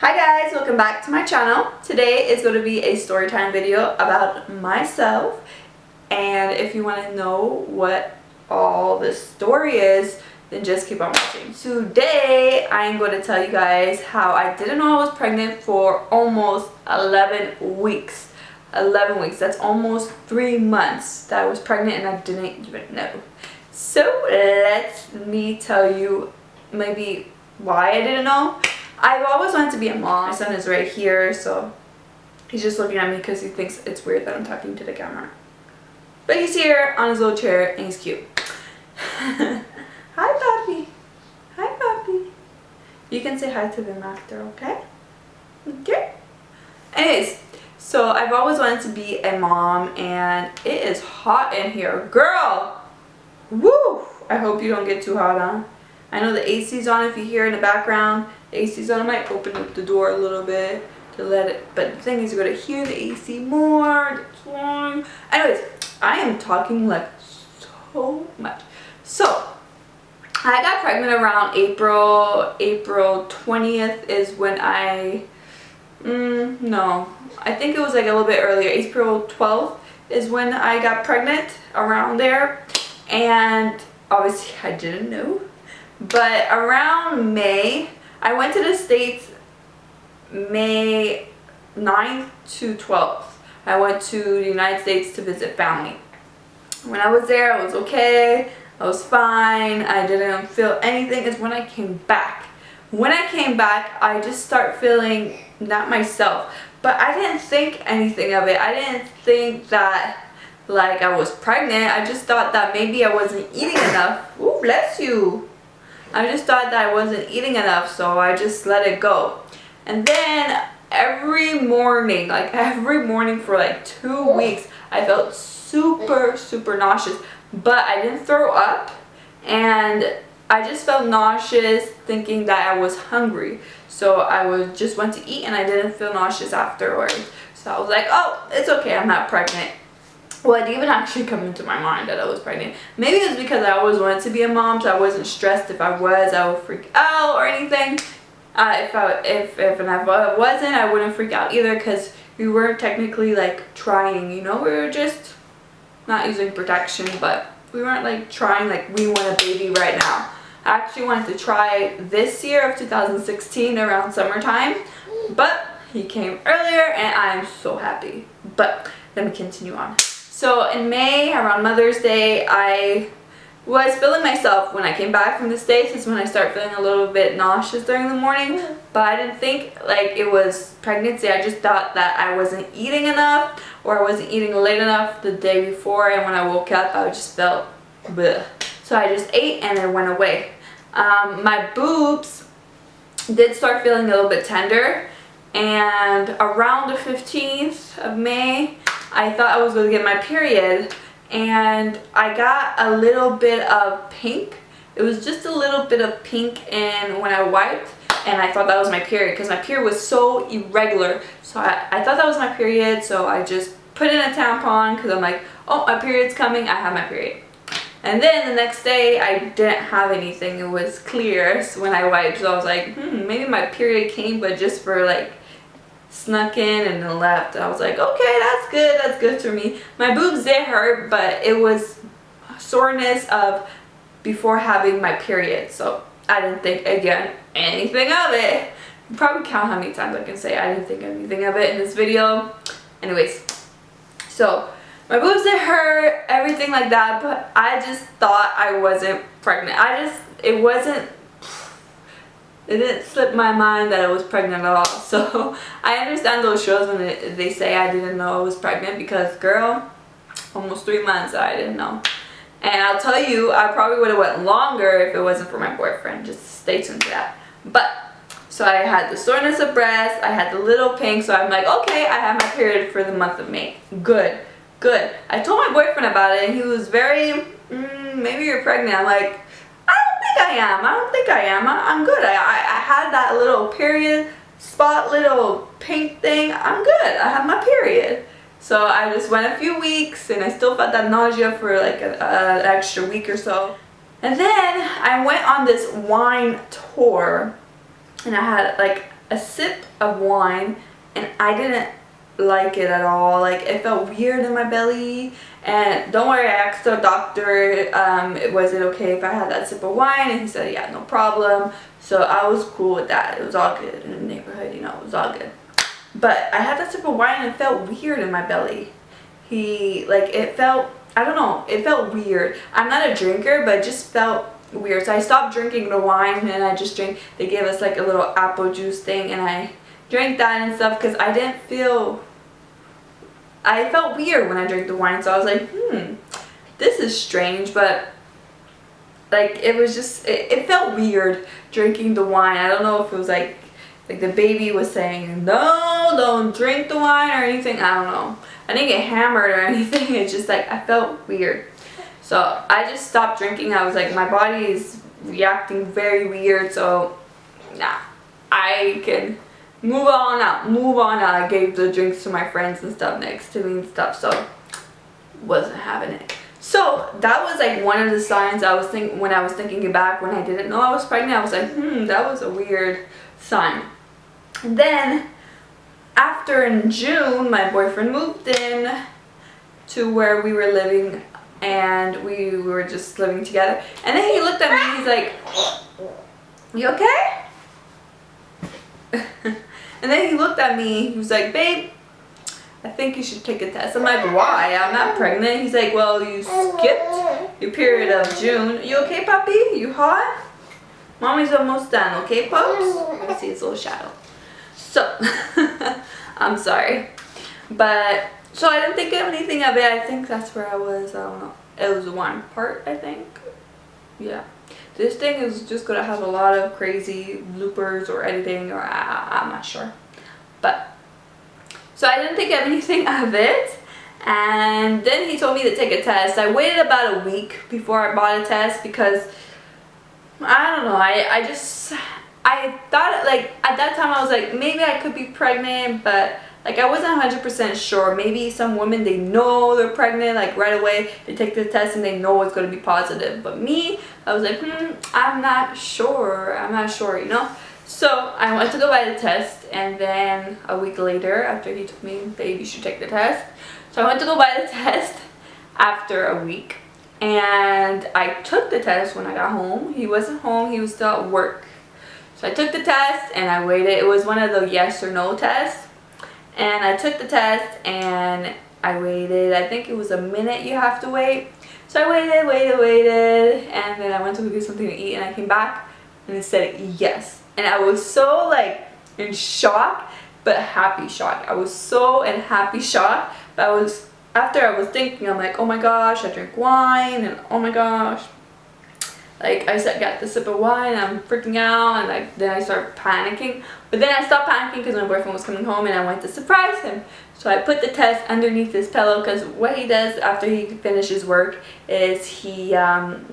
Hi guys, welcome back to my channel. Today is going to be a story time video about myself, and if you want to know what all this story is, then just keep on watching. Today I'm going to tell you guys how I didn't know I was pregnant for almost 11 weeks. 11 weeks, that's almost 3 months that I was pregnant and I didn't even know. So let me tell you maybe why I didn't know. I've always wanted to be a mom. My son is right here, so he's just looking at me because he thinks it's weird that I'm talking to the camera. But he's here on his little chair and he's cute. Hi, Papi. Hi, Papi. You can say hi to them after, okay? Okay? Anyways, so I've always wanted to be a mom, and it is hot in here. Girl! Woo! I hope you don't get too hot, huh? I know the AC's on if you hear in the background. The AC's on. I might open up the door a little bit to let it, but the thing is you're going to hear the AC more. That's why. Anyways, I am talking like so much. So, I got pregnant around April 20th is when no, I think it was like a little bit earlier. April 12th is when I got pregnant, around there. And obviously I didn't know. But around May, I went to the States May 9th to 12th. I went to the United States to visit family. When I was there, I was okay. I was fine. I didn't feel anything. It's when I came back. When I came back, I just start feeling not myself. But I didn't think anything of it. I didn't think that like I was pregnant. I just thought that maybe I wasn't eating enough. Ooh, bless you. I just thought that I wasn't eating enough, so I just let it go. And then every morning for like 2 weeks, I felt super nauseous. But I didn't throw up, and I just felt nauseous thinking that I was hungry. So I just went to eat and I didn't feel nauseous afterwards. So I was like, oh, it's okay, I'm not pregnant. Well, it didn't even actually come into my mind that I was pregnant. Maybe it was because I always wanted to be a mom, so I wasn't stressed if I would freak out or anything. If I wasn't, I wouldn't freak out either, because we weren't technically like trying, you know, we were just not using protection, but we weren't like trying like we want a baby right now. I actually wanted to try this year of 2016 around summertime, but he came earlier and I'm so happy. But let me continue on. So in May, around Mother's Day, I was feeling myself. When I came back from the States is when I started feeling a little bit nauseous during the morning. But I didn't think like it was pregnancy. I just thought that I wasn't eating enough, or I wasn't eating late enough the day before, and when I woke up I just felt bleh. So I just ate and it went away. My boobs did start feeling a little bit tender, and around the 15th of May I thought I was going to get my period, and I got a little bit of pink. It was just a little bit of pink, and when I wiped, and I thought that was my period because my period was so irregular. So I thought that was my period, so I just put in a tampon because I'm like, oh, my period's coming, I have my period. And then the next day I didn't have anything. It was clear when I wiped, so I was like, maybe my period came, but just for like snuck in and then left. I was like, okay, that's good for me. My boobs did hurt, but it was soreness of before having my period, so I didn't think again anything of it. You probably count how many times I can say I didn't think anything of it in this video. Anyways, so my boobs did hurt, everything like that, but I just thought I wasn't pregnant. It didn't slip my mind that I was pregnant at all. So I understand those shows when they say I didn't know I was pregnant, because girl, almost 3 months I didn't know. And I'll tell you, I probably would have went longer if it wasn't for my boyfriend. Just stay tuned to that. But so I had the soreness of breast, I had the little pink, so I'm like, okay, I have my period for the month of May. Good. I told my boyfriend about it, and he was very, maybe you're pregnant. I'm like, I don't think I am. I'm good. I had that little period spot, little pink thing. I'm good. I have my period. So I just went a few weeks, and I still felt that nausea for like an extra week or so. And then I went on this wine tour, and I had like a sip of wine, and I didn't like it at all. Like, it felt weird in my belly. And don't worry, I asked the doctor, was it okay if I had that sip of wine, and he said yeah, no problem. So I was cool with that. It was all good in the neighborhood, you know, it was all good. But I had that sip of wine and it felt weird in my belly. It felt, I don't know, it felt weird. I'm not a drinker, but it just felt weird. So I stopped drinking the wine and I just drank, they gave us like a little apple juice thing, and I drank that and stuff because I didn't feel, I felt weird when I drank the wine. So I was like, this is strange, but like it was just, it felt weird drinking the wine. I don't know if it was like the baby was saying, no, don't drink the wine or anything. I don't know. I didn't get hammered or anything. It's just like I felt weird. So I just stopped drinking. I was like, my body is reacting very weird. So nah, I can move on out. I gave the drinks to my friends and stuff next to me and stuff. So wasn't having it. So that was like one of the signs I was thinking when I was thinking back when I didn't know I was pregnant. I was like, that was a weird sign. And then after in June, my boyfriend moved in to where we were living, and we were just living together. And then he looked at me, he's like, you okay? And then he looked at me, he was like, babe, I think you should take a test. I'm like, why? I'm not pregnant. He's like, well, you skipped your period of June. You okay, puppy? You hot? Mommy's almost done, okay, pups? Let me see his little shadow. So, I'm sorry. But, so I didn't think of anything of it. I think that's where I was, I don't know. It was one part, I think. Yeah. This thing is just going to have a lot of crazy bloopers or editing, or I'm not sure. But, so I didn't think of anything of it. And then he told me to take a test. I waited about a week before I bought a test because, I don't know, I thought, like, at that time I was like, maybe I could be pregnant, but like I wasn't 100% sure. Maybe some women, they know they're pregnant, like right away, they take the test and they know it's going to be positive. But me, I was like, I'm not sure, you know? So I went to go buy the test, and then a week later, after he told me, babe, you should take the test. So I went to go buy the test after a week, and I took the test when I got home. He wasn't home, he was still at work. So I took the test and I waited. It was one of the yes or no tests. And I took the test and I waited. I think it was a minute you have to wait. So I waited. And then I went to go get something to eat, and I came back and it said yes. And I was so like in shock, but happy shock. I was so in happy shock. But after I was thinking, I'm like, oh my gosh, I drink wine, and oh my gosh. Like, I got the sip of wine, and I'm freaking out, and then I start panicking. But then I stopped panicking because my boyfriend was coming home, and I went to surprise him. So I put the test underneath his pillow, because what he does after he finishes work is he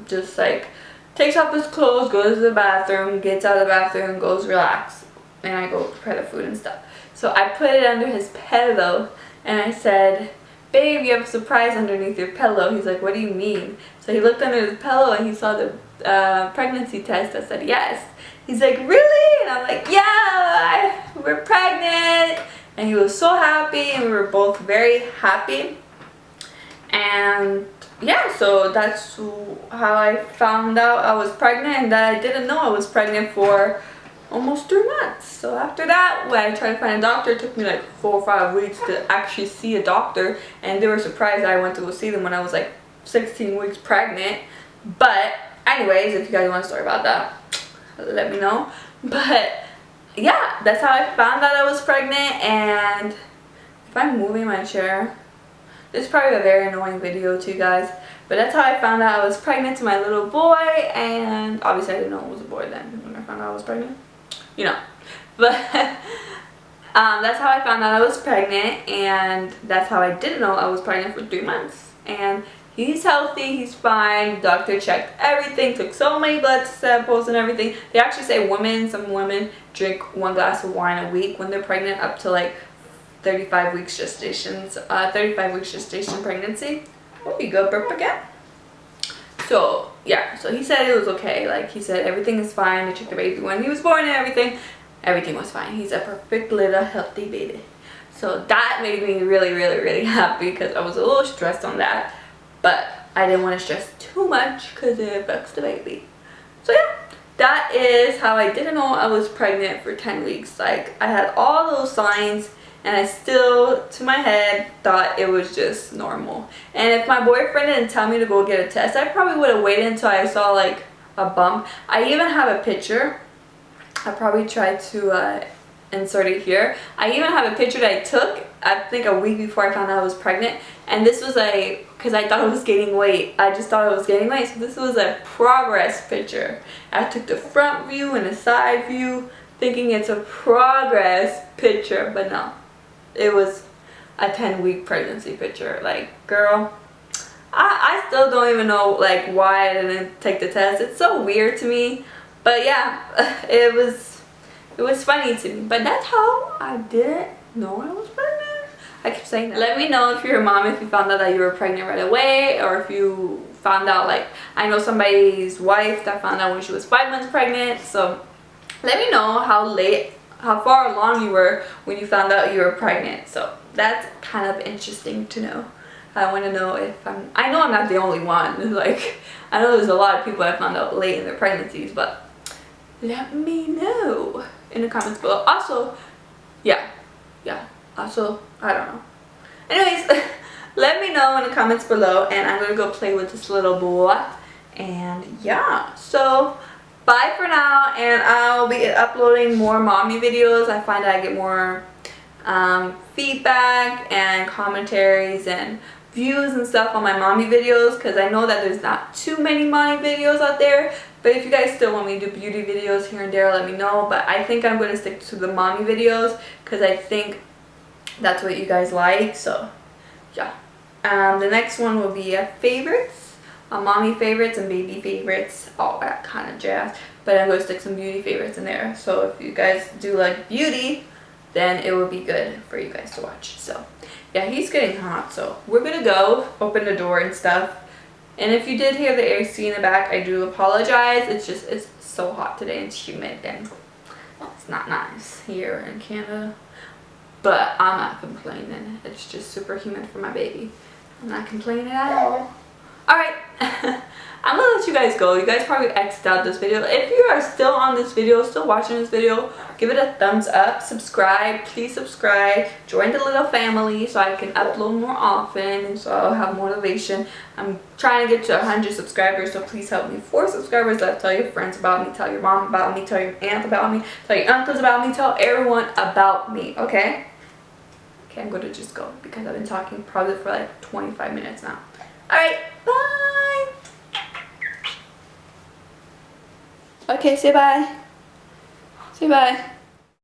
just like takes off his clothes, goes to the bathroom, gets out of the bathroom, goes relax. And I go prepare the food and stuff. So I put it under his pillow, and I said, babe, you have a surprise underneath your pillow. He's like, what do you mean? So he looked under his pillow and he saw the pregnancy test. I said, yes. He's like, really? And I'm like, yeah, we're pregnant. And he was so happy, and we were both very happy. And yeah, so that's how I found out I was pregnant, and that I didn't know I was pregnant for almost 3 months. So after that, when I tried to find a doctor, it took me like 4 or 5 weeks to actually see a doctor, and they were surprised I went to go see them when I was like 16 weeks pregnant. But anyways, if you guys want a story about that, let me know. But yeah, that's how I found out I was pregnant. And if I'm moving my chair, this is probably a very annoying video to you guys, but that's how I found out I was pregnant to my little boy. And obviously I didn't know it was a boy then when I found out I was pregnant, you know. But that's how I found out I was pregnant, and that's how I didn't know I was pregnant for 3 months. And he's healthy, he's fine. The doctor checked everything, took so many blood samples and everything. They actually say some women drink 1 glass of wine a week when they're pregnant, up to like 35 weeks gestation pregnancy. Hope you go burp again. So yeah, so he said it was okay. Like, he said everything is fine. They checked the baby when he was born and everything. everything was fine. He's a perfect little healthy baby. So that made me really happy because I was a little stressed on that. But I didn't want to stress too much because it affects the baby. So yeah, that is how I didn't know I was pregnant for 10 weeks. Like, I had all those signs and I still, to my head, thought it was just normal. And if my boyfriend didn't tell me to go get a test, I probably would have waited until I saw like a bump. I even have a picture. I probably tried to insert it here. I even have a picture that I took, I think a week before I found out I was pregnant. And this was because I thought I was gaining weight. I just thought I was gaining weight. So this was a progress picture. I took the front view and the side view thinking it's a progress picture, but no. It was a 10-week pregnancy picture. Like, girl, I still don't even know like why I didn't take the test. It's so weird to me. But yeah, it was funny to me. But that's how I didn't know I was pregnant. I keep saying that. Let me know if you're a mom, if you found out that you were pregnant right away, or if you found out, like, I know somebody's wife that found out when she was 5 months pregnant. So let me know how far along you were when you found out you were pregnant. So that's kind of interesting to know. I want to know if I know I'm not the only one. Like, I know there's a lot of people that found out late in their pregnancies, but let me know in the comments below. Also, yeah, also, I don't know. Anyways, let me know in the comments below, and I'm gonna go play with this little boy. And yeah, so bye for now, and I'll be uploading more mommy videos. I find that I get more feedback and commentaries and views and stuff on my mommy videos, because I know that there's not too many mommy videos out there. But if you guys still want me to do beauty videos here and there, let me know. But I think I'm going to stick to the mommy videos because I think that's what you guys like. So yeah, the next one will be favorites, mommy favorites and baby favorites, all that kind of jazz. But I'm going to stick some beauty favorites in there. So if you guys do like beauty, then it will be good for you guys to watch. So yeah, he's getting hot, so we're gonna go open the door and stuff. And if you did hear the AC in the back, I do apologize. It's so hot today, it's humid, and it's not nice here in Canada. But I'm not complaining. It's just super humid for my baby. I'm not complaining at all. Alright, I'm gonna let you guys go. You guys probably X'd out this video. If you are still on this video, still watching this video, give it a thumbs up, subscribe, please subscribe, join the little family so I can upload more often and so I'll have motivation. I'm trying to get to 100 subscribers, so please help me. 4 subscribers left. Tell your friends about me, tell your mom about me, tell your aunt about me, tell your uncles about me, tell everyone about me, okay? Okay, I'm going to just go because I've been talking probably for like 25 minutes now. Alright, bye! Okay, say bye. Say bye.